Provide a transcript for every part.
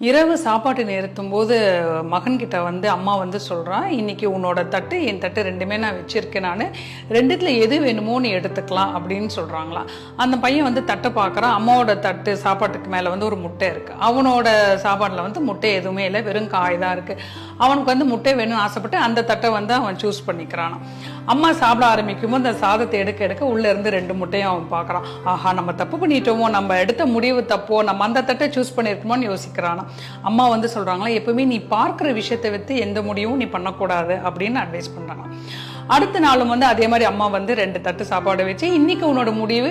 இரவு சாப்பாட்டு நிறுத்தும் போது மகன்கிட்ட வந்து அம்மா வந்து சொல்கிறான், இன்னைக்கு உன்னோட தட்டு என் தட்டு ரெண்டுமே நான் வச்சுருக்கேன், நான் ரெண்டுத்தில் எது வேணுமோ நீ எடுத்துக்கலாம் அப்படின்னு சொல்கிறாங்களாம். அந்த பையன் வந்து தட்டை பார்க்குறான், அம்மாவோட தட்டு சாப்பாட்டுக்கு மேலே வந்து ஒரு முட்டை இருக்குது. அவனோட சாப்பாட்டில் வந்து முட்டை எதுவுமே இல்லை, வெறும் காய் தான் இருக்குது. அவனுக்கு வந்து முட்டை வேணும்னு ஆசைப்பட்டு அந்த தட்டை வந்து அவன் சூஸ் பண்ணிக்கிறான். அம்மா சாப்பிட ஆரம்பிக்கும் போது அந்த சாதத்தை எடுக்க எடுக்க உள்ளே இருந்து 2 முட்டையும் அவன் பார்க்குறான். ஆஹா, நம்ம தப்பு பண்ணிட்டோமோ, நம்ம எடுத்த முடிவு தப்போ, நம்ம அந்த தட்டை சூஸ் பண்ணியிருக்கோமோன்னு யோசிக்கிறான். அம்மா வந்து சொல்றாங்களா, எப்பவுமே நீ பார்க்குற விஷயத்தை வைத்து எந்த முடிவும் நீ பண்ணக்கூடாது அப்படின்னு அட்வைஸ் பண்றாங்க. அடுத்த நாளும் வந்து அதே மாதிரி அம்மா வந்து 2 தட்டு சாப்பாடு வச்சு, இன்னைக்கு உன்னோட முடிவு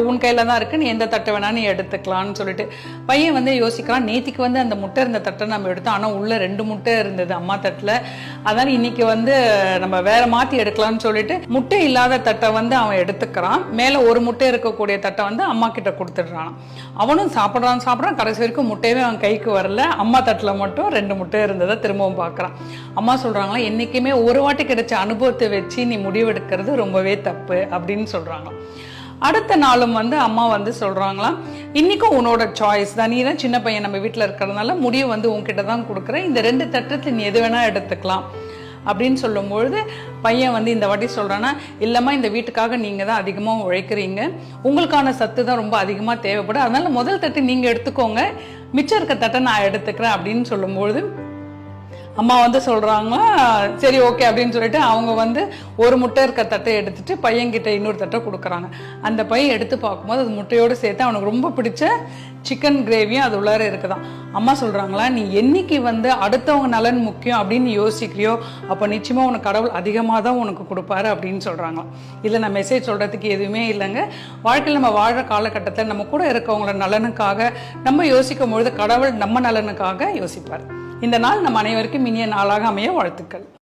உன் கையில தான் இருக்கு, நீ எந்த தட்டை வேணா நீ எடுத்துக்கலாம்னு சொல்லிட்டு பையன் வந்து யோசிக்கிறான். நேத்திக்கு வந்து அந்த முட்டை இருந்த தட்டை நம்ம எடுத்தோம், ஆனா உள்ள 2 முட்டை இருந்தது அம்மா தட்டுல, அதனால இன்னைக்கு வந்து நம்ம வேற மாத்தி எடுக்கலாம்னு சொல்லிட்டு முட்டை இல்லாத தட்டை வந்து அவன் எடுத்துக்கிறான். மேல ஒரு முட்டை இருக்கக்கூடிய தட்டை வந்து அம்மா கிட்ட கொடுத்துடுறான். அவனும் சாப்பிட்றான். கடைசி வரைக்கும் முட்டையவே அவன் கைக்கு வரல. அம்மா தட்டுல மட்டும் 2 முட்டை இருந்ததை திரும்பவும் பார்க்கறான். அம்மா சொல்றாங்களா, என்னைக்குமே ஒரு வாட்டி கிடைச்ச அனுபவத்தை வச்சு நீ முடிவெடுக்கிறது ரொம்பவே தப்பு அப்படின்னு சொல்றாங்க. அடுத்த நாளும் வந்து அம்மா வந்து சொல்றாங்களாம், இன்னைக்கும் உன்னோட சாய்ஸ் தான், நீ தான் சின்ன பையன் நம்ம வீட்டில் இருக்கிறதுனால முடிவு வந்து உன்கிட்ட தான் கொடுக்குறேன், இந்த 2 தட்டத்தில் நீ எது வேணா எடுத்துக்கலாம் அப்படின்னு சொல்லும்பொழுது பையன் வந்து இந்த வாட்டி சொல்றான்னா, இல்லம்மா இந்த வீட்டுக்காக நீங்க தான் அதிகமாக உழைக்கிறீங்க, உங்களுக்கான சத்து தான் ரொம்ப அதிகமாக தேவைப்படும், அதனால முதல் தட்டு நீங்க எடுத்துக்கோங்க, மிச்சம் இருக்க தட்டை நான் எடுத்துக்கிறேன் அப்படின்னு சொல்லும்பொழுது அம்மா வந்து சொல்றாங்க, சரி ஓகே அப்படின்னு சொல்லிட்டு அவங்க வந்து ஒரு முட்டை இருக்க தட்டை எடுத்துட்டு பையன்கிட்ட இன்னொரு தட்டை கொடுக்குறாங்க. அந்த பையன் எடுத்து பார்க்கும்போது அது முட்டையோடு சேர்த்து அவனுக்கு ரொம்ப பிடிச்ச சிக்கன் கிரேவியும் அது உள்ளார இருக்குதான். அம்மா சொல்றாங்களா, நீ என்னைக்கு வந்து அடுத்தவங்க நலன் முக்கியம் அப்படின்னு யோசிக்கிறியோ அப்போ நிச்சயமா உனக்கு கடவுள் அதிகமாக தான் உனக்கு கொடுப்பாரு அப்படின்னு சொல்றாங்க. இதில் நான் மெசேஜ் சொல்றதுக்கு எதுவுமே இல்லைங்க. வாழ்க்கையில் நம்ம வாழ்ற காலகட்டத்தில் நம்ம கூட இருக்கவங்களோட நலனுக்காக நம்ம யோசிக்கும் பொழுது கடவுள் நம்ம நலனுக்காக யோசிப்பார். இந்த நாள் நம் அனைவருக்கும் இனிய நாளாக அமைய வாழ்த்துக்கள்.